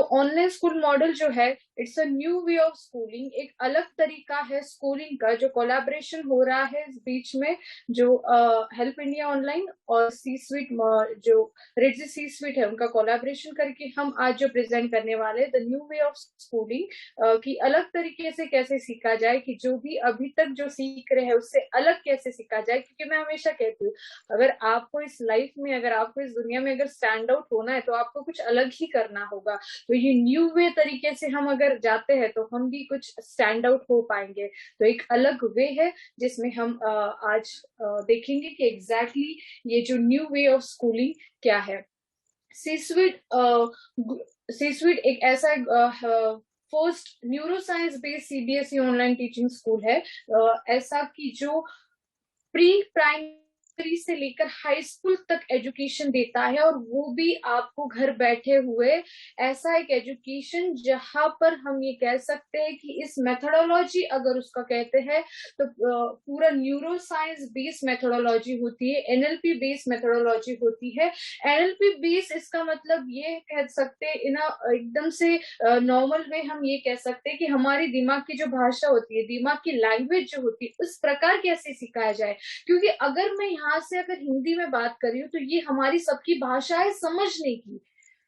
Online school model जो है, it's a new way of schooling, एक अलग तरीका है स्कूलिंग का, जो कोलैबोरेशन हो रहा है इस बीच में, जो हेल्प इंडिया ऑनलाइन और सी स्वीट, जो रेडजी सी स्वीट है, उनका कोलैबोरेशन करके हम आज जो प्रेजेंट करने वाले the new way of schooling की अलग तरीके से कैसे सीखा जाए, कि जो भी अभी तक जो सीख रहे हैं उससे अलग कैसे सीखा जाए। क्योंकि मैं हमेशा कहती हूँ, अगर आपको इस लाइफ में, अगर आपको इस दुनिया में अगर स्टैंड आउट होना है तो आपको कुछ अलग ही करना होगा। तो ये न्यू वे तरीके से हम अगर जाते हैं तो हम भी कुछ स्टैंड आउट हो पाएंगे। तो एक अलग वे है जिसमें हम आज देखेंगे कि एग्जैक्टली ये जो न्यू वे ऑफ स्कूलिंग क्या है। सीस्वीट सीस्वीट एक ऐसा first neuro science based CBSE online teaching school है, ऐसा कि जो प्री प्राइमरी से लेकर हाई स्कूल तक एजुकेशन देता है, और वो भी आपको घर बैठे हुए। ऐसा एक एजुकेशन जहां पर हम ये कह सकते हैं कि इस मेथोडोलॉजी अगर उसका कहते हैं तो पूरा न्यूरो साइंस बेस्ड मेथोडोलॉजी होती है, एनएलपी बेस्ड मेथोडोलॉजी होती है। एनएलपी बेस्ड इसका मतलब ये कह सकते हैं इन एकदम से नॉर्मल वे हम ये कह सकते हैं कि हमारी दिमाग की जो भाषा होती है, दिमाग की लैंग्वेज जो होती है, उस प्रकार कैसे सिखाया जाए। क्योंकि अगर मैं यहाँ से अगर हिंदी में बात कर रही हूँ तो ये हमारी सबकी भाषा है समझने की,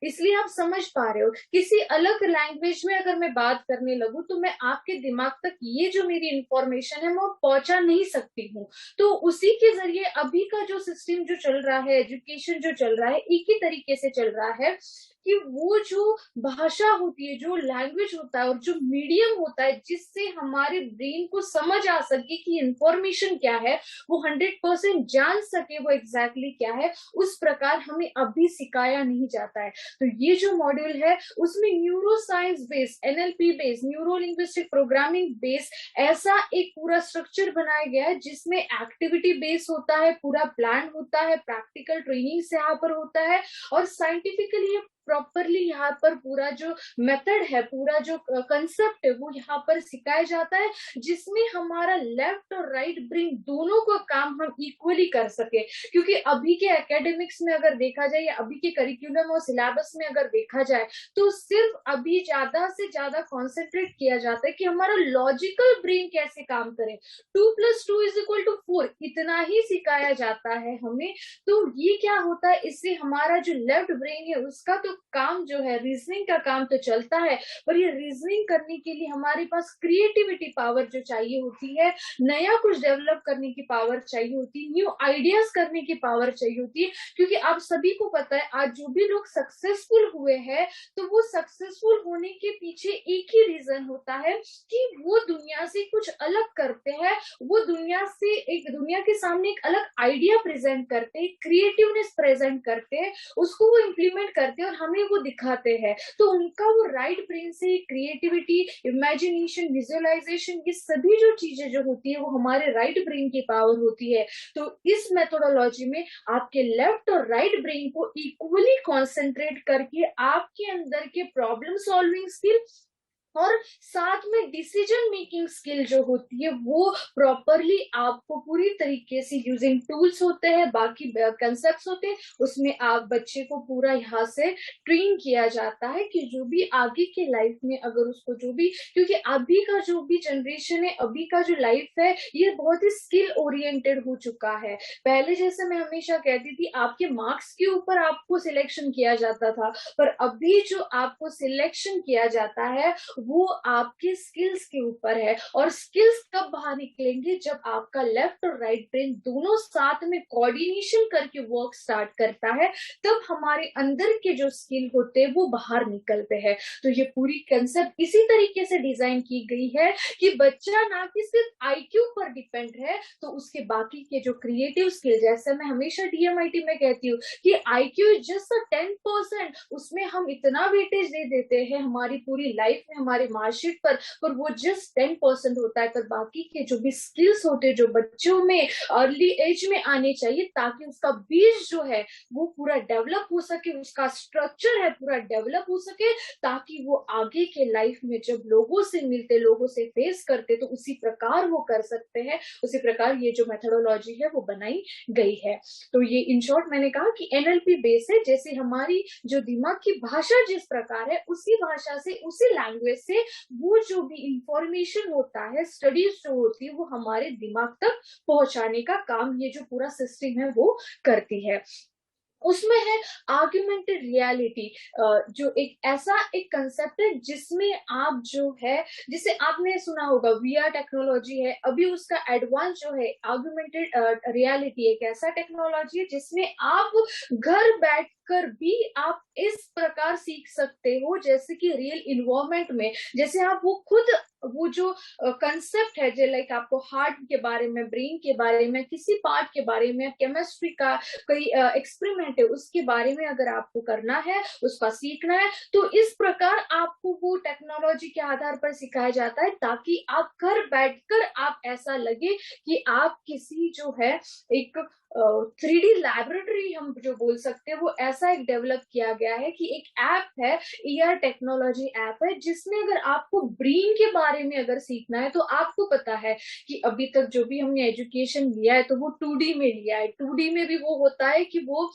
इसलिए आप समझ पा रहे हो। किसी अलग लैंग्वेज में अगर मैं बात करने लगूं तो मैं आपके दिमाग तक ये जो मेरी इंफॉर्मेशन है मैं पहुंचा नहीं सकती हूँ। तो उसी के जरिए अभी का जो सिस्टम जो चल रहा है, एजुकेशन जो चल रहा है, एक ही तरीके से चल रहा है कि वो जो भाषा होती है, जो लैंग्वेज होता है और जो मीडियम होता है जिससे हमारे ब्रेन को समझ आ सके कि इंफॉर्मेशन क्या है, वो 100% जान सके वो एग्जैक्टली क्या है, उस प्रकार हमें अभी सिखाया नहीं जाता है। तो ये जो मॉड्यूल है उसमें neuro science based, NLP based, neuro linguistic programming based ऐसा एक पूरा स्ट्रक्चर बनाया गया है जिसमें एक्टिविटी बेस्ड होता है, पूरा प्लान होता है, प्रैक्टिकल ट्रेनिंग से यहाँ पर होता है, और साइंटिफिकली प्रॉपरली यहाँ पर पूरा जो मेथड है, पूरा जो कंसेप्ट है वो यहाँ पर सिखाया जाता है, जिसमें हमारा लेफ्ट और राइट ब्रेन दोनों का काम हम इक्वली कर सके। क्योंकि अभी के एकेडमिक्स में अगर देखा जाए या अभी के करिकुलम और सिलेबस में अगर देखा जाए तो सिर्फ अभी ज्यादा से ज्यादा कॉन्सेंट्रेट किया जाता है कि हमारा लॉजिकल ब्रेन कैसे काम करे, 2+2=4 इतना ही सिखाया जाता है हमें। तो ये क्या होता है, इससे हमारा जो लेफ्ट ब्रेन है उसका तो काम जो है, रीजनिंग का काम तो चलता है, पर ये रीजनिंग करने के लिए हमारे पास क्रिएटिविटी पावर जो चाहिए होती है, नया कुछ डेवलप करने की पावर चाहिए होती है, न्यू आइडियाज करने की पावर चाहिए होती है। क्योंकि आप सभी को पता है आज जो भी लोग सक्सेसफुल हुए हैं तो वो सक्सेसफुल होने के पीछे एक ही रीजन होता है कि वो दुनिया से कुछ अलग करते हैं, वो दुनिया से एक दुनिया के सामने एक अलग आइडिया प्रेजेंट करते हैं, क्रिएटिवनेस प्रेजेंट करते हैं, उसको वो इम्प्लीमेंट करते हैं और हमें वो दिखाते हैं। तो उनका वो राइट ब्रेन से क्रिएटिविटी, इमेजिनेशन, विजुअलाइजेशन, ये सभी जो चीजें जो होती है वो हमारे राइट ब्रेन की पावर होती है। तो इस मेथोडोलॉजी में आपके लेफ्ट और राइट ब्रेन को इक्वली कॉन्सेंट्रेट करके आपके अंदर के प्रॉब्लम सॉल्विंग स्किल और साथ में डिसीजन मेकिंग स्किल जो होती है वो प्रॉपरली आपको पूरी तरीके से यूजिंग टूल्स होते हैं, बाकी कंसेप्ट्स होते हैं, उसमें आप बच्चे को पूरा यहाँ से ट्रेन किया जाता है कि जो भी आगे के लाइफ में अगर उसको जो भी, क्योंकि अभी का जो भी जनरेशन है, अभी का जो लाइफ है ये बहुत ही स्किल ओरिएंटेड हो चुका है। पहले जैसे मैं हमेशा कहती थी आपके मार्क्स के ऊपर आपको सिलेक्शन किया जाता था, पर अभी जो आपको सिलेक्शन किया जाता है वो आपके स्किल्स के ऊपर है। और स्किल्स कब बाहर निकलेंगे, जब आपका लेफ्ट और राइट ब्रेन दोनों साथ में कोऑर्डिनेशन करके वर्क स्टार्ट करता है, तब हमारे अंदर के जो स्किल होते हैं वो बाहर निकलते हैं। तो ये पूरी कंसेप्ट इसी तरीके से डिजाइन की गई है कि बच्चा ना कि सिर्फ आईक्यू पर डिपेंड है, तो उसके बाकी के जो क्रिएटिव स्किल, जैसे मैं हमेशा डीएमआईटी में कहती हूँ कि आईक्यू इज जस्ट 10%, उसमें हम इतना वेटेज दे देते हैं हमारी पूरी लाइफ में हमारे मार्कशीट पर वो जस्ट 10% होता है। पर बाकी के जो भी स्किल्स होते हैं जो बच्चों में अर्ली एज में आने चाहिए, ताकि उसका बीज जो है वो पूरा डेवलप हो सके, उसका स्ट्रक्चर है पूरा डेवलप हो सके, ताकि वो आगे के लाइफ में जब लोगों से मिलते, लोगों से फेस करते, तो उसी प्रकार वो कर सकते हैं। उसी प्रकार ये जो मेथोडोलॉजी है वो बनाई गई है। तो ये इन शॉर्ट मैंने कहा कि एनएलपी बेस है। जैसे हमारी जो दिमाग की भाषा जिस प्रकार है, उसी भाषा से, उसी लैंग्वेज से वो जो भी इंफॉर्मेशन होता है, स्टडीज जो होती है, वो हमारे दिमाग तक पहुंचाने का काम ये जो पूरा सिस्टम है वो करती है। उसमें है आर्ग्यूमेंटेड रियलिटी, जो एक ऐसा एक कंसेप्ट है जिसमें आप जो है, जिसे आपने सुना होगा वीआर टेक्नोलॉजी है, अभी उसका एडवांस जो है आर्ग्यूमेंटेड रियलिटी एक ऐसा टेक्नोलॉजी है जिसमें आप घर बैठकर भी आप इस प्रकार सीख सकते हो, जैसे कि रियल इन्वायरमेंट में, जैसे आप वो खुद वो जो कंसेप्ट है, जो लाइक आपको हार्ट के बारे में, ब्रेन के बारे में, किसी पार्ट के बारे में, केमिस्ट्री का कोई एक्सपेरिमेंट है उसके बारे में अगर आपको करना है, उसका सीखना है, तो इस प्रकार आपको वो टेक्नोलॉजी के आधार पर सिखाया जाता है, ताकि आप घर बैठकर आप ऐसा लगे कि आप किसी जो है एक 3D लैबोरेटरी हम जो बोल सकते हैं, वो ऐसा एक डेवलप किया गया है कि एक ऐप है, ईआर टेक्नोलॉजी ऐप है, जिसमें अगर आपको ब्रेन के बारे में अगर सीखना है, तो आपको पता है कि अभी तक जो भी हमने एजुकेशन लिया है तो वो 2D में लिया है। 2D में भी वो होता है कि वो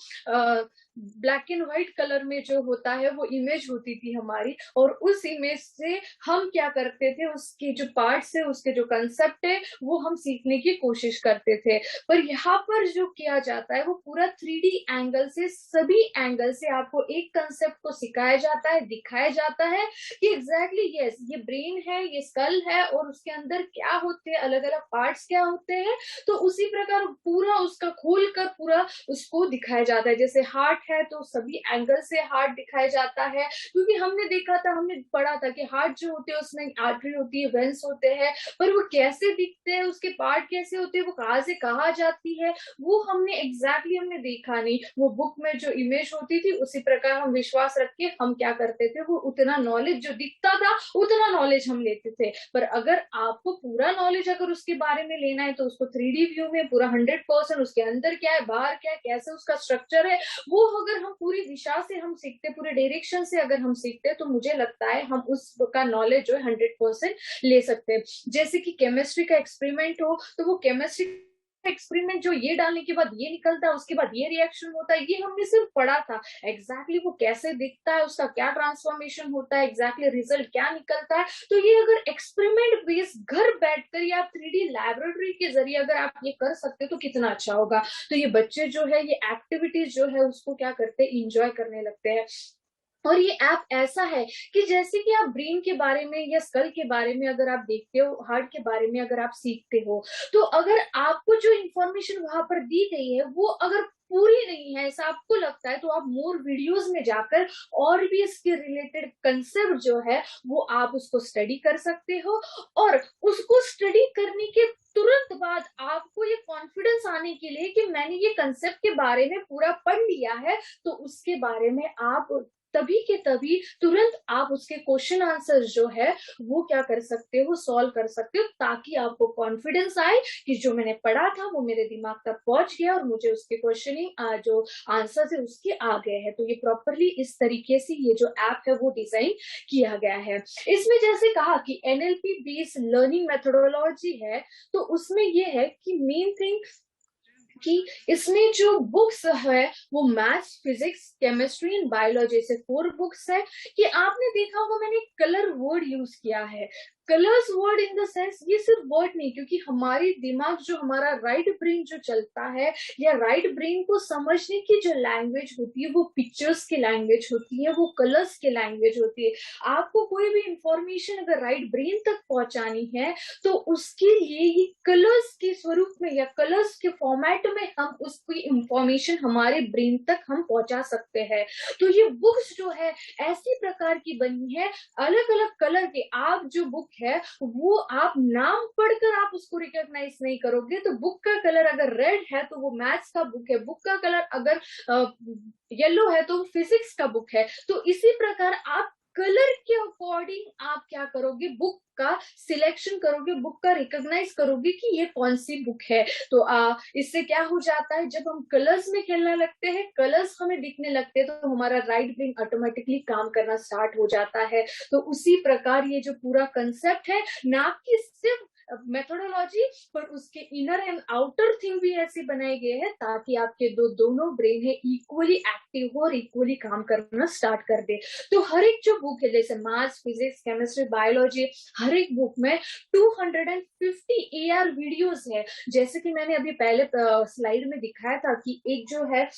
ब्लैक एंड व्हाइट कलर में जो होता है वो इमेज होती थी हमारी, और उस इमेज से हम क्या करते थे, उसके जो पार्ट्स है, उसके जो कंसेप्ट है, वो हम सीखने की कोशिश करते थे। पर यहाँ पर जो किया जाता है वो पूरा 3D एंगल से, सभी एंगल से आपको एक कंसेप्ट को सिखाया जाता है, दिखाया जाता है कि एग्जैक्टली यस, ये ब्रेन है, ये स्कल है, और उसके अंदर क्या होते हैं, अलग अलग पार्ट्स क्या होते हैं। तो उसी प्रकार पूरा उसका खोल कर पूरा उसको दिखाया जाता है। जैसे हार्ट है तो सभी एंगल से हार्ट दिखाया जाता है, क्योंकि हमने देखा था, हमने पढ़ा था कि हार्ट जो होते हैं उसमें आर्टरी होती है, वेंस होते हैं, पर वो कैसे दिखते हैं, उसके पार्ट कैसे होते हैं, वो कहाँ से कहाँ जाती है, वो हमने एग्जैक्टली हमने देखा नहीं। वो बुक में जो इमेज होती थी उसी प्रकार हम विश्वास रख के हम क्या करते थे, वो उतना नॉलेज जो दिखता था उतना नॉलेज हम लेते थे। पर अगर आपको पूरा नॉलेज अगर उसके बारे में लेना है, तो उसको 3D व्यू में पूरा 100% उसके अंदर क्या है, बाहर क्या है, कैसे उसका स्ट्रक्चर है, वो अगर हम पूरी दिशा से हम सीखते, पूरे डायरेक्शन से अगर हम सीखते, तो मुझे लगता है हम उसका नॉलेज जो है 100% ले सकते हैं। जैसे कि केमिस्ट्री का एक्सपेरिमेंट हो, तो वो केमिस्ट्री एक्सपेरिमेंट जो ये डालने के बाद ये निकलता है, उसके बाद ये रिएक्शन होता है, ये हमने सिर्फ पढ़ा था। एग्जैक्टली वो कैसे दिखता है, उसका क्या ट्रांसफॉर्मेशन होता है, एग्जैक्टली रिजल्ट क्या निकलता है, तो ये अगर एक्सपेरिमेंट बेस्ड घर बैठकर या 3D लैबोरेटरी के जरिए अगर आप ये कर सकते तो कितना अच्छा होगा। तो ये बच्चे जो है ये एक्टिविटीज जो है उसको क्या करते हैं, इंजॉय करने लगते हैं। और ये ऐप ऐसा है कि जैसे कि आप ब्रेन के बारे में या स्कल के बारे में अगर आप देखते हो, हार्ट के बारे में अगर आप सीखते हो, तो अगर आपको जो इंफॉर्मेशन वहां पर दी गई है वो अगर पूरी नहीं है ऐसा आपको लगता है, तो आप मोर वीडियोस में जाकर और भी इसके रिलेटेड कंसेप्ट जो है वो आप उसको स्टडी कर सकते हो। और उसको स्टडी करने के तुरंत बाद आपको ये कॉन्फिडेंस आने के लिए कि मैंने ये कंसेप्ट के बारे में पूरा पढ़ लिया है, तो उसके बारे में आप तभी के तभी तुरंत आप उसके क्वेश्चन आंसर जो है वो क्या कर सकते हो, सॉल्व कर सकते हो, ताकि आपको कॉन्फिडेंस आए कि जो मैंने पढ़ा था वो मेरे दिमाग तक पहुंच गया और मुझे उसके क्वेश्चनिंग जो आंसर है उसके आ गए हैं। तो ये प्रॉपरली इस तरीके से ये जो ऐप है वो डिजाइन किया गया है। इसमें जैसे कहा कि एनएलपी बेस्ड लर्निंग मेथोडोलॉजी है, तो उसमें ये है कि मेन थिंग कि इसमें जो बुक्स है वो maths, physics, chemistry and biology से 4 बुक्स है। कि आपने देखा होगा मैंने कलर वर्ड यूज किया है, colours word in the sense ये सिर्फ वर्ड नहीं, क्योंकि हमारी दिमाग जो हमारा राइट ब्रेन जो चलता है या राइट ब्रेन को समझने की जो लैंग्वेज होती है वो पिक्चर्स की लैंग्वेज होती है, वो कलर्स की लैंग्वेज होती है। आपको कोई भी इंफॉर्मेशन अगर राइट ब्रेन तक पहुंचानी है तो उसके लिए ही कलर्स के स्वरूप में या कलर्स के फॉर्मेट में हम उसकी इंफॉर्मेशन हमारे ब्रेन तक हम पहुंचा सकते हैं। तो ये बुक्स जो है ऐसी प्रकार की बनी है, अलग अलग कलर के। आप जो बुक है वो आप नाम पढ़कर आप उसको रिकॉग्नाइज नहीं करोगे। तो बुक का कलर अगर रेड है तो वो मैथ्स का बुक है, बुक का कलर अगर येलो है तो फिजिक्स का बुक है। तो इसी प्रकार आप कलर के अकॉर्डिंग आप क्या करोगे, बुक का सिलेक्शन करोगे, बुक का रिकॉग्नाइज करोगे कि ये कौन सी बुक है। तो इससे क्या हो जाता है, जब हम कलर्स में खेलने लगते हैं, कलर्स हमें दिखने लगते हैं, तो हमारा राइट ब्रेन ऑटोमेटिकली काम करना स्टार्ट हो जाता है। तो उसी प्रकार ये जो पूरा कंसेप्ट है, ना कि सिर्फ मेथोडोलॉजी, पर उसके इनर एंड आउटर थिंग भी ऐसे बनाए गए हैं ताकि आपके दोनों ब्रेन है इक्वली एक्टिव हो और इक्वली काम करना स्टार्ट कर दे। तो हर एक जो बुक है, जैसे मैथ्स, फिजिक्स, केमिस्ट्री, बायोलॉजी, हर एक बुक में 250 AR वीडियोस है। जैसे कि मैंने अभी पहले स्लाइड में दिखाया था कि एक जो है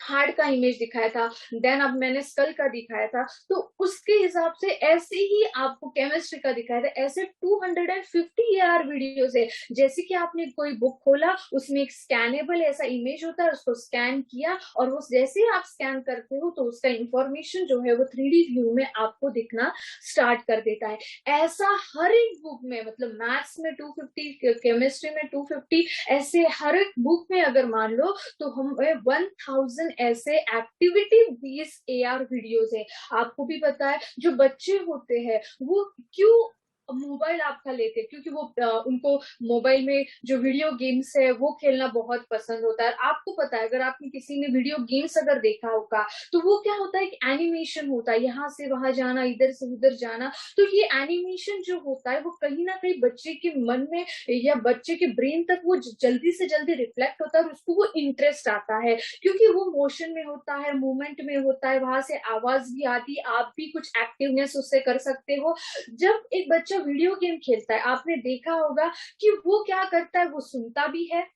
हार्ट का इमेज दिखाया था, देन अब मैंने स्कल का दिखाया था, तो उसके हिसाब से ऐसे ही आपको केमिस्ट्री का दिखाया था। ऐसे 250 AR वीडियोस है। जैसे कि आपने कोई बुक खोला, उसमें एक स्कैनेबल ऐसा इमेज होता है, उसको स्कैन किया और वो जैसे ही आप स्कैन करते हो तो उसका इंफॉर्मेशन जो है वो 3D व्यू में आपको दिखना स्टार्ट कर देता है। ऐसा हर एक बुक में, मतलब मैथ्स में 250, केमिस्ट्री में 250, ऐसे हर एक बुक में अगर मान लो तो हमें 1000 ऐसे एक्टिविटी बेस्ड AR वीडियोस है। आपको भी पता है जो बच्चे होते हैं वो क्यों मोबाइल आपका लेते हैं, क्योंकि वो उनको मोबाइल में जो वीडियो गेम्स है वो खेलना बहुत पसंद होता है। आपको पता है, अगर आपने किसी ने वीडियो गेम्स अगर देखा होगा तो वो क्या होता है, कि एनिमेशन होता है, यहाँ से वहां जाना, इधर से उधर जाना। तो ये एनिमेशन जो होता है वो कहीं ना कहीं बच्चे के मन में या बच्चे के ब्रेन तक वो जल्दी से जल्दी रिफ्लेक्ट होता है और उसको वो इंटरेस्ट आता है, क्योंकि वो मोशन में होता है, मूवमेंट में होता है, वहां से आवाज भी आती है, आप भी कुछ एक्टिवनेस उससे कर सकते हो। जब एक बच्चा वीडियो गेम खेलता है, आपने देखा होगा कि वो क्या करता है, वो सुनता भी है,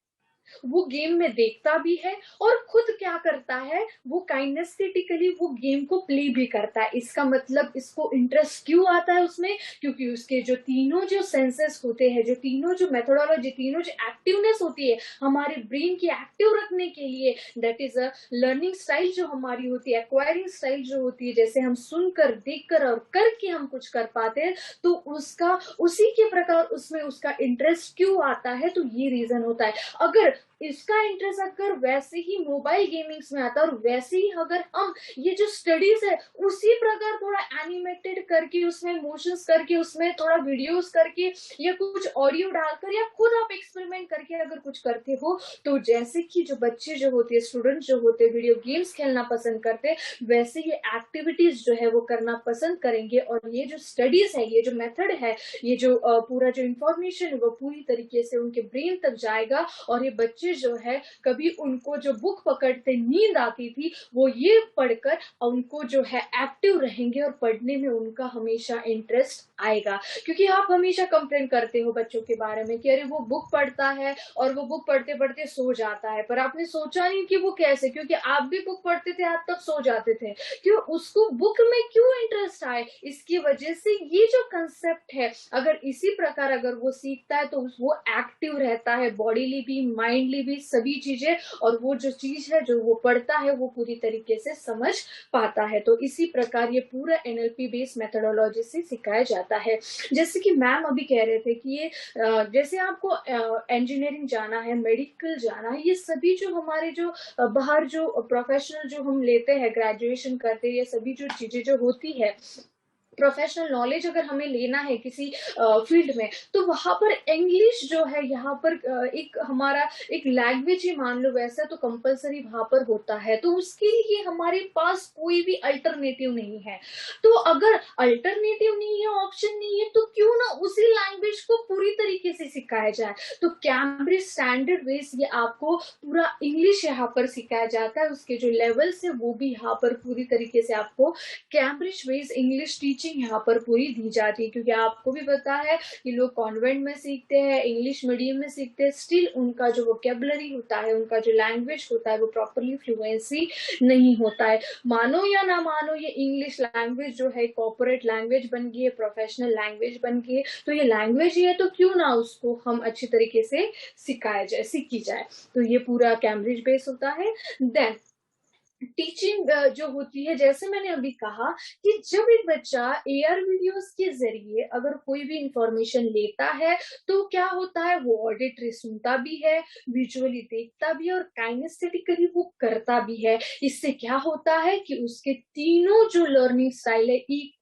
वो गेम में देखता भी है, और खुद क्या करता है, वो काइनेस्थेटिकली वो गेम को प्ले भी करता है। इसका मतलब इसको इंटरेस्ट क्यों आता है उसमें, क्योंकि उसके जो तीनों जो सेंसेस होते हैं, जो तीनों जो मेथोडोलॉजी, तीनों जो एक्टिवनेस होती है हमारे ब्रेन की एक्टिव रखने के लिए, that is a learning style जो हमारी होती है, एक्वायरिंग स्टाइल जो होती है, जैसे हम सुनकर, देखकर और करके हम कुछ कर पाते हैं, तो उसका उसी के प्रकार उसमें उसका इंटरेस्ट क्यों आता है, तो ये रीजन होता है। अगर इसका इंटरेस्ट अगर वैसे ही मोबाइल गेमिंग्स में आता है, और वैसे ही अगर हम ये जो स्टडीज है उसी प्रकार थोड़ा एनिमेटेड करके, उसमें मोशंस करके, उसमें थोड़ा वीडियोस करके, या कुछ ऑडियो डालकर, या खुद आप एक्सपेरिमेंट करके अगर कुछ करते हो, तो जैसे कि जो बच्चे जो होते हैं, स्टूडेंट जो होते हैं, वीडियो गेम्स खेलना पसंद करते हैं, वैसे ये एक्टिविटीज जो है वो करना पसंद करेंगे। और ये जो स्टडीज है, ये जो मेथड है, ये जो पूरा जो इंफॉर्मेशन है वो पूरी तरीके से उनके ब्रेन तक जाएगा। और ये बच्चे जो है, कभी उनको जो बुक पकड़ते नींद आती थी, वो ये पढ़कर उनको जो है एक्टिव रहेंगे और पढ़ने में उनका हमेशा इंटरेस्ट आएगा। क्योंकि आप हमेशा कंप्लेन करते हो बच्चों के बारे में कि अरे वो बुक पढ़ता है और वो बुक पढ़ते पढ़ते सो जाता है, पर आपने सोचा नहीं कि वो कैसे, क्योंकि आप भी बुक पढ़ते थे, आप तब सो जाते थे, क्यों, उसको बुक में क्यों इंटरेस्ट आए, इसकी वजह से ये जो कंसेप्ट है, अगर इसी प्रकार अगर वो सीखता है तो वो एक्टिव रहता है, बॉडीली भी, माइंडली भी, सभी चीजें, और वो जो चीज है जो वो पढ़ता है वो पूरी तरीके से समझ पाता है। तो इसी प्रकार ये पूरा NLP बेस्ड मेथोडोलॉजी से सिखाया जाता है। जैसे कि मैम अभी कह रहे थे कि ये जैसे आपको इंजीनियरिंग जाना है, मेडिकल जाना है, ये सभी जो हमारे जो बाहर जो प्रोफेशनल जो हम लेते हैं, ग्रेजुएशन करते हैं, ये सभी जो चीजें जो होती है, प्रोफेशनल नॉलेज अगर हमें लेना है किसी फील्ड में, तो वहां पर इंग्लिश जो है, यहाँ पर एक हमारा एक लैंग्वेज ही मान लो वैसा, तो कंपलसरी वहां पर होता है। तो उसके लिए हमारे पास कोई भी अल्टरनेटिव नहीं है। तो अगर अल्टरनेटिव नहीं है, ऑप्शन नहीं है, तो क्यों ना उसी लैंग्वेज को पूरी तरीके से सिखाया जाए। तो कैम्ब्रिज स्टैंडर्ड बेस ये आपको पूरा इंग्लिश यहाँ पर सिखाया जाता है, उसके जो लेवल्स है वो भी यहाँ पर पूरी तरीके से आपको कैम्ब्रिज बेस इंग्लिश टीचिंग यहाँ पर पूरी दी जाती है। क्योंकि आपको भी पता है कि लोग कॉन्वेंट में सीखते हैं, इंग्लिश मीडियम में सीखते हैं, स्टिल उनका जो वोकेबलरी होता है, उनका जो लैंग्वेज होता है, वो प्रॉपरली फ्लुएंसी नहीं होता है। मानो या ना मानो, ये इंग्लिश लैंग्वेज जो है कॉर्पोरेट लैंग्वेज बन गई है, प्रोफेशनल लैंग्वेज बन गई है, तो ये लैंग्वेज ही है, तो क्यों ना उसको हम अच्छी तरीके से सिखाया जाए, सीखी जाए। तो ये पूरा कैम्ब्रिज बेस होता है। देन टीचिंग जो होती है, जैसे मैंने अभी कहा कि जब एक बच्चा AR वीडियोस के जरिए अगर कोई भी इंफॉर्मेशन लेता है, तो क्या होता है, वो ऑडिटरी सुनता भी है, विजुअली देखता भी है, और काइनेस्थेटिकली वो करता भी है। इससे क्या होता है कि उसके तीनों जो लर्निंग स्टाइल है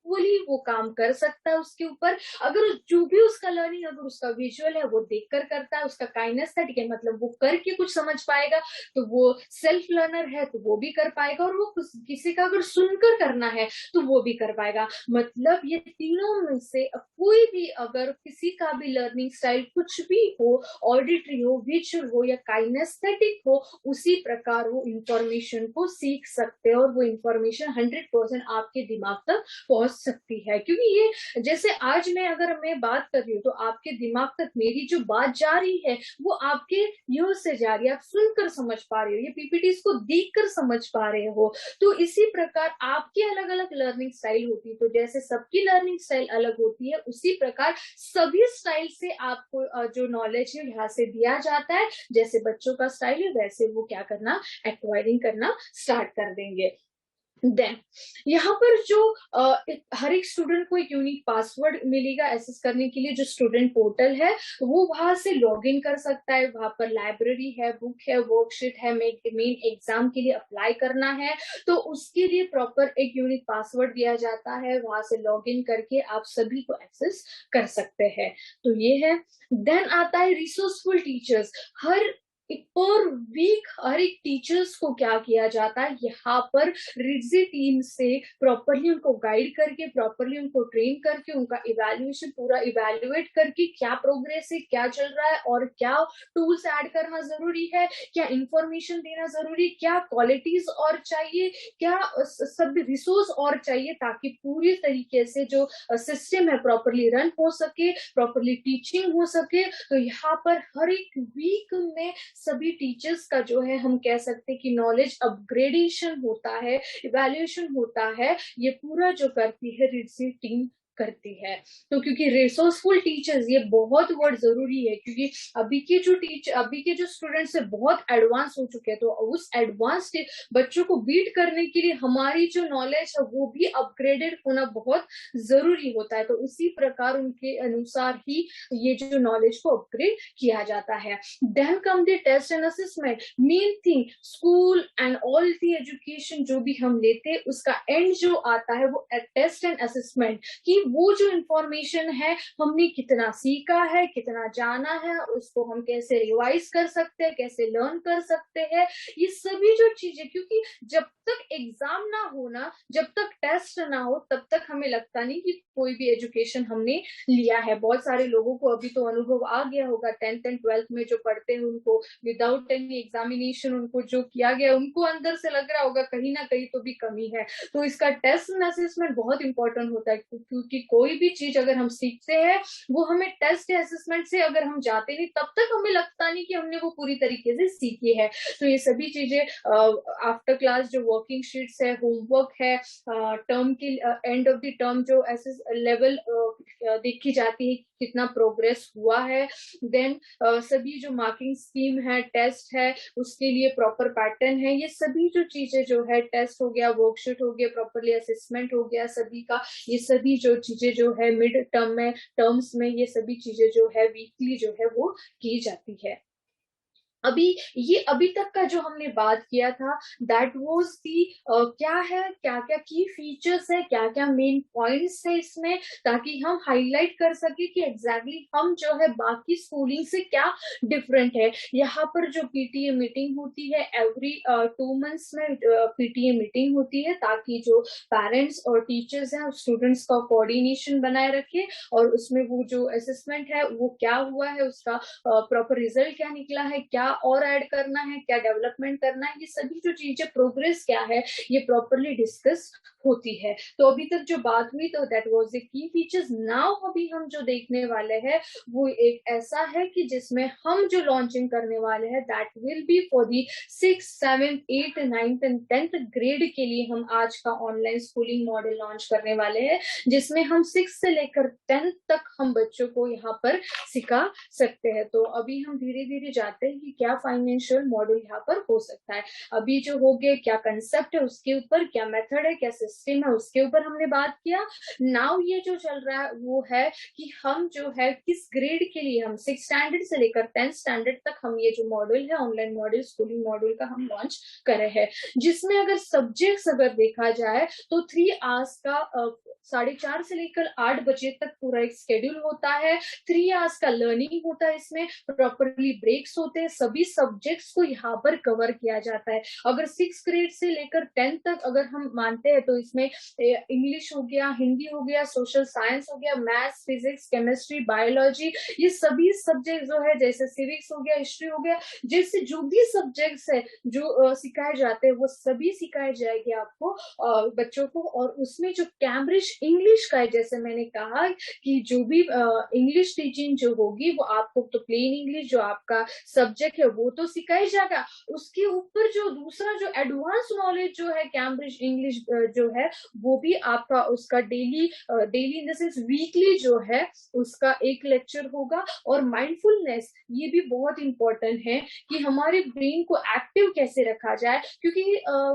इक्वली वो काम कर सकता है उसके ऊपर। अगर जो भी उसका लर्निंग, अगर उसका विजुअल है वो देखकर करता है, उसका काइनेस्थेटिक है मतलब वो करके कुछ समझ पाएगा, तो वो सेल्फ लर्नर है तो वो भी कर पाएगा, और वो किसी का अगर सुनकर करना है तो वो भी कर पाएगा। मतलब ये तीनों में से कोई भी, अगर किसी का भी लर्निंग स्टाइल कुछ भी हो, ऑडिटरी हो, विजुअल हो या काइनेस्थेटिक हो, उसी प्रकार वो इंफॉर्मेशन को सीख सकते हैं और वो इंफॉर्मेशन 100% आपके दिमाग तक पहुंच सकती है। क्योंकि ये जैसे आज अगर मैं बात कर रही हूँ तो आपके दिमाग तक मेरी जो बात जा रही है वो आपके यूज से जा रही है, आप सुनकर समझ पा रहे हो, ये पीपीटीज को देखकर समझ पा रहे हो। तो इसी प्रकार आपकी अलग अलग लर्निंग स्टाइल होती है, तो जैसे सबकी लर्निंग स्टाइल अलग होती है उसी प्रकार सभी स्टाइल से आपको जो नॉलेज है यहाँ से दिया जाता है। जैसे बच्चों का स्टाइल है वैसे वो क्या करना, एक्वायरिंग करना स्टार्ट कर देंगे। देन यहाँ पर जो हर एक स्टूडेंट को एक यूनिक पासवर्ड मिलेगा एक्सेस करने के लिए। जो स्टूडेंट पोर्टल है वो वहां से लॉग इन कर सकता है, वहां पर लाइब्रेरी है, बुक है, वर्कशीट है, मेन एग्जाम के लिए अप्लाई करना है तो उसके लिए प्रॉपर एक यूनिक पासवर्ड दिया जाता है, वहां से लॉग इन करके आप सभी को एक्सेस कर सकते हैं। तो ये है। देन आता है रिसोर्सफुल टीचर्स। हर पर वीक हर एक टीचर्स को क्या किया जाता है, यहाँ पर रिजी टीम से प्रॉपरली उनको गाइड करके, प्रॉपरली उनको ट्रेन करके, उनका इवैल्यूएशन पूरा इवैल्यूएट करके क्या प्रोग्रेस है, क्या चल रहा है और क्या टूल्स ऐड करना जरूरी है, क्या इंफॉर्मेशन देना जरूरी, क्या क्वालिटीज और चाहिए, क्या सब रिसोर्स और चाहिए, ताकि पूरी तरीके से जो सिस्टम है प्रॉपरली रन हो सके, प्रॉपरली टीचिंग हो सके। तो यहाँ पर हर एक वीक में सभी टीचर्स का जो है हम कह सकते हैं कि नॉलेज अपग्रेडेशन होता है, इवैल्यूएशन होता है, ये पूरा जो करती है रिड्सी टीम करती है। तो क्योंकि रिसोर्सफुल टीचर्स ये बहुत वर्ड जरूरी है, क्योंकि अभी के जो स्टूडेंट्स है बहुत एडवांस हो चुके हैं, तो उस एडवांस बच्चों को बीट करने के लिए हमारी जो नॉलेज है वो भी अपग्रेडेड होना बहुत जरूरी होता है। तो उसी प्रकार उनके अनुसार ही ये जो नॉलेज को अपग्रेड किया जाता है। Then come the test and assessment. Main thing school and all the education जो भी हम लेते हैं उसका एंड जो आता है वो टेस्ट एंड असेसमेंट, कि वो जो इंफॉर्मेशन है हमने कितना सीखा है, कितना जाना है, उसको हम कैसे रिवाइज कर सकते हैं, कैसे लर्न कर सकते हैं, ये सभी जो चीजें। क्योंकि जब तक एग्जाम ना हो ना, जब तक टेस्ट ना हो तब तक हमें लगता नहीं कि कोई भी एजुकेशन हमने लिया है। बहुत सारे लोगों को अभी तो अनुभव आ गया होगा 10th एंड 12th में जो पढ़ते हैं उनको विदाउट एनी एग्जामिनेशन उनको जो किया गया उनको अंदर से लग रहा होगा कहीं ना कहीं तो भी कमी है। तो इसका टेस्ट एंड असेसमेंट बहुत इंपॉर्टेंट होता है, क्योंकि कोई भी चीज अगर हम सीखते हैं वो हमें टेस्ट असेसमेंट से अगर हम जाते नहीं तब तक हमें लगता नहीं कि हमने वो पूरी तरीके से सीखी है। तो ये सभी चीजें आफ्टर क्लास जो वर्किंग शीट्स है, होमवर्क है, टर्म की एंड ऑफ द टर्म जो ऐसे लेवल देखी जाती है कितना प्रोग्रेस हुआ है। देन सभी जो मार्किंग स्कीम है, टेस्ट है, उसके लिए प्रॉपर पैटर्न है, ये सभी जो चीजें जो है टेस्ट हो गया, वर्कशीट हो गया, प्रॉपरली असेसमेंट हो गया सभी का, ये सभी जो चीजें जो है मिड टर्म में टर्म्स में ये सभी चीजें जो है वीकली जो है वो की जाती है। अभी तक का जो हमने बात किया था दैट वाज दी क्या है, क्या क्या की फीचर्स है, क्या क्या मेन पॉइंट्स है इसमें, ताकि हम हाईलाइट कर सके कि एग्जैक्टली हम जो है बाकी स्कूलिंग से क्या डिफरेंट है। यहाँ पर जो पीटीए मीटिंग होती है एवरी 2 मंथ्स में पीटीए मीटिंग होती है, ताकि जो पेरेंट्स और टीचर्स हैं स्टूडेंट्स का कोऑर्डिनेशन बनाए रखे, और उसमें वो जो असेसमेंट है वो क्या हुआ है, उसका प्रॉपर रिजल्ट क्या निकला है, क्या और ऐड करना है, क्या डेवलपमेंट करना है, ये सभी जो चीजें प्रोग्रेस क्या है ये प्रॉपरली डिस्कस होती है। तो अभी तक जो बात हुई तो that was the key features. Now अभी हम जो देखने वाले हैं वो एक ऐसा है कि जिसमें हम जो लॉन्चिंग करने वाले हैं that will be for the 6th 7th 8th 9th and 10th grade के लिए हम आज का ऑनलाइन स्कूलिंग मॉडल लॉन्च करने वाले हैं, जिसमें हम 6th से लेकर 10th तक हम बच्चों को यहाँ पर सिखा सकते हैं। तो अभी हम धीरे धीरे जाते हैं कि क्या फाइनेंशियल मॉडल यहाँ पर हो सकता है। अभी जो हो गए क्या कंसेप्ट है उसके ऊपर, क्या मेथड है, क्या सिस्टम है उसके ऊपर हमने बात किया। नाउ ये जो चल रहा है वो है कि हम जो है किस ग्रेड के लिए हम 6th स्टैंडर्ड से लेकर 10th स्टैंडर्ड तक हम ये जो मॉडल है ऑनलाइन मॉडल स्कूलिंग मॉडल का हम लॉन्च करे हैं, जिसमें अगर सब्जेक्ट्स अगर देखा जाए तो 3 आवर्स का 4:30 से लेकर 8 बजे तक पूरा एक शेड्यूल होता है। 3 आवर्स का लर्निंग होता है, इसमें प्रॉपरली ब्रेक्स होते हैं, सभी सब्जेक्ट्स को यहाँ पर कवर किया जाता है। अगर 6 ग्रेड से लेकर 10 तक अगर हम मानते हैं तो इसमें इंग्लिश हो गया, हिंदी हो गया, सोशल साइंस हो गया, मैथ्स, फिजिक्स, केमिस्ट्री, बायोलॉजी, ये सभी सब्जेक्ट जो है, जैसे सिविक्स हो गया, हिस्ट्री हो गया, जैसे जो भी सब्जेक्ट्स है जो सिखाए जाते हैं वो सभी सिखाए जाएंगे आपको बच्चों को। और उसमें जो कैम्ब्रिज इंग्लिश का है, जैसे मैंने कहा कि जो भी इंग्लिश टीचिंग जो होगी वो आपको तो प्लेन इंग्लिश जो आपका सब्जेक्ट है वो तो सिखाई जाएगा, उसके ऊपर जो दूसरा जो एडवांस नॉलेज जो है कैम्ब्रिज इंग्लिश जो है वो भी आपका उसका daily in the sense weekly जो है उसका एक लेक्चर होगा। और माइंडफुलनेस ये भी बहुत इंपॉर्टेंट है कि हमारे ब्रेन को एक्टिव कैसे रखा जाए, क्योंकि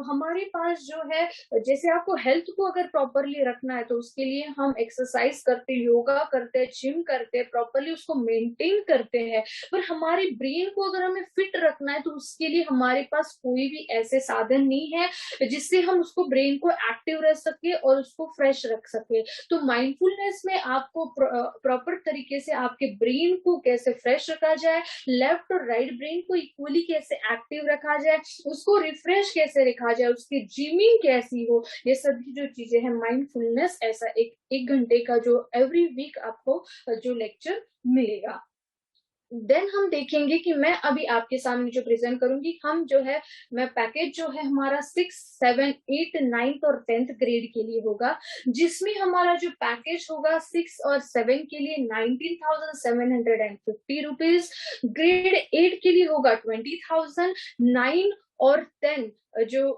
हमारे पास जो है, जैसे आपको हेल्थ को अगर प्रॉपरली रखना है तो उसके लिए हम एक्सरसाइज करते, योगा करते, जिम करते, प्रॉपरली उसको मेंटेन करते हैं, पर हमारे ब्रेन को अगर हमें फिट रखना है तो उसके लिए हमारे पास कोई भी ऐसे साधन नहीं है जिससे हम उसको ब्रेन को एक्टिव रह सके और उसको फ्रेश रख सके। तो माइंडफुलनेस में आपको प्रॉपर तरीके से आपके ब्रेन को कैसे फ्रेश रखा जाए, लेफ्ट और राइट ब्रेन को इक्वली कैसे एक्टिव रखा जाए, उसको रिफ्रेश कैसे रखा जाए, उसकी जिमिंग कैसी हो, ये सभी जो चीजें हैं माइंडफुलनेस, ऐसा एक घंटे का जो एवरी वीक आपको जो लेक्चर मिलेगा। देन हम देखेंगे कि मैं अभी आपके सामने जो प्रेजेंट करूंगी, हम जो है मैं पैकेज जो है हमारा 6, 7, 8, 9 और 10th ग्रेड के लिए होगा, जिसमें हमारा जो पैकेज होगा 6 और 7 के लिए 19,750 रुपीज, ग्रेड 8 के लिए होगा 20,000, 9 और 10 जो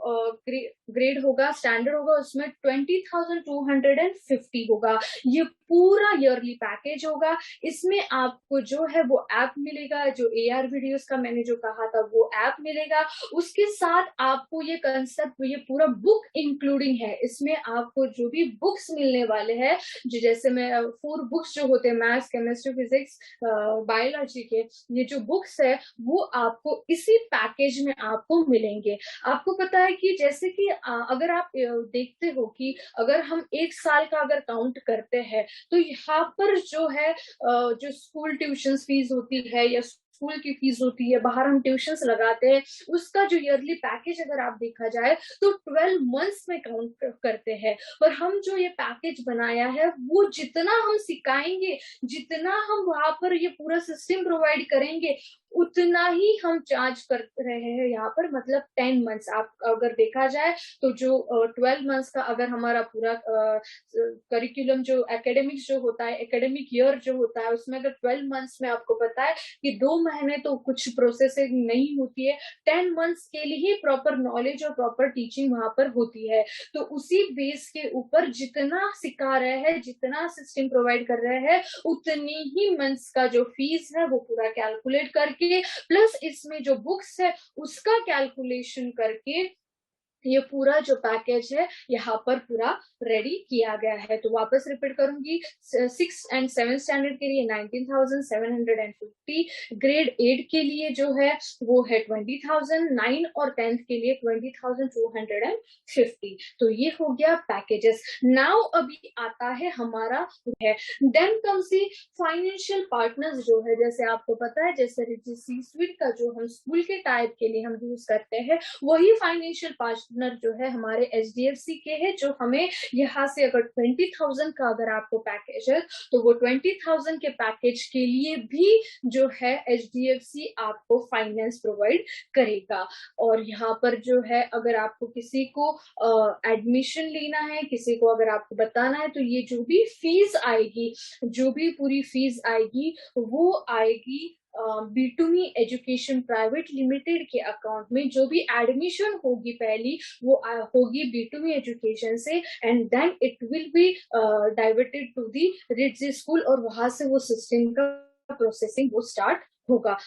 ग्रेड होगा स्टैंडर्ड होगा उसमें 20,250 होगा। ये पूरा ईयरली पैकेज होगा। इसमें आपको जो है वो ऐप मिलेगा, जो AR वीडियोस का मैंने जो कहा था वो ऐप मिलेगा, उसके साथ आपको ये कंसेप्ट, ये पूरा बुक इंक्लूडिंग है। इसमें आपको जो भी बुक्स मिलने वाले हैं, जो जैसे मैं 4 बुक्स जो होते हैं मैथ्स, केमिस्ट्री, फिजिक्स, बायोलॉजी के, ये जो बुक्स है वो आपको इसी पैकेज में आपको मिलेंगे। आपको पता है कि जैसे कि अगर आप देखते हो कि अगर हम 1 साल का अगर काउंट करते हैं तो यहाँ पर जो है जो स्कूल ट्यूशन फीस होती है या स्कूल की फीस होती है, बाहर हम ट्यूशंस लगाते हैं, उसका जो ईयरली पैकेज अगर आप देखा जाए तो 12 मंथ्स में काउंट करते हैं। पर हम जो ये पैकेज बनाया है वो जितना हम सिखाएंगे, जितना हम वहां पर ये पूरा सिस्टम प्रोवाइड करेंगे, उतना ही हम चार्ज कर रहे हैं यहाँ पर। मतलब 10 मंथ्स आप अगर देखा जाए तो जो 12 मंथ्स का अगर हमारा पूरा करिकुलम जो एकेडमिक्स जो होता है, एकेडमिक ईयर जो होता है, उसमें अगर 12 मंथ्स में आपको पता है कि 2 महीने तो कुछ प्रोसेसिंग नहीं होती है, 10 मंथ्स के लिए प्रॉपर नॉलेज और प्रॉपर टीचिंग वहां पर होती है। तो उसी बेस के ऊपर जितना सिखा रहे हैं, जितना सिस्टम प्रोवाइड कर रहे हैं, उतनी ही मंथ्स का जो फीस है वो पूरा कैलकुलेट करके प्लस इसमें जो बुक्स है उसका कैलकुलेशन करके ये पूरा जो पैकेज है यहाँ पर पूरा रेडी किया गया है। तो वापस रिपीट करूंगी, 6 एंड 7 स्टैंडर्ड के लिए 19,750, ग्रेड 8 के लिए जो है वो है 20,000, 9 और 10th के लिए 20,250। तो ये हो गया पैकेजेस। नाउ अभी आता है हमारा है, then comes the financial partners जो है, जैसे आपको पता है जैसे C-suite का जो हम स्कूल के टाइप के लिए हम यूज करते हैं, वही फाइनेंशियल पार्टनर जो है हमारे HDFC के है, जो हमें यहाँ से अगर 20,000 का अगर आपको पैकेज है तो वो 20,000 के पैकेज के लिए भी जो है HDFC आपको फाइनेंस प्रोवाइड करेगा। और यहाँ पर जो है अगर आपको किसी को एडमिशन लेना है, किसी को अगर आपको बताना है, तो ये जो भी फीस आएगी, जो भी पूरी फीस आएगी वो आएगी B2Me एजुकेशन प्राइवेट लिमिटेड के अकाउंट में। जो भी एडमिशन होगी पहली वो होगी B2Me एजुकेशन से, and then it will be diverted to the Ritzy school, और वहां से वो सिस्टम का प्रोसेसिंग वो स्टार्ट होगा।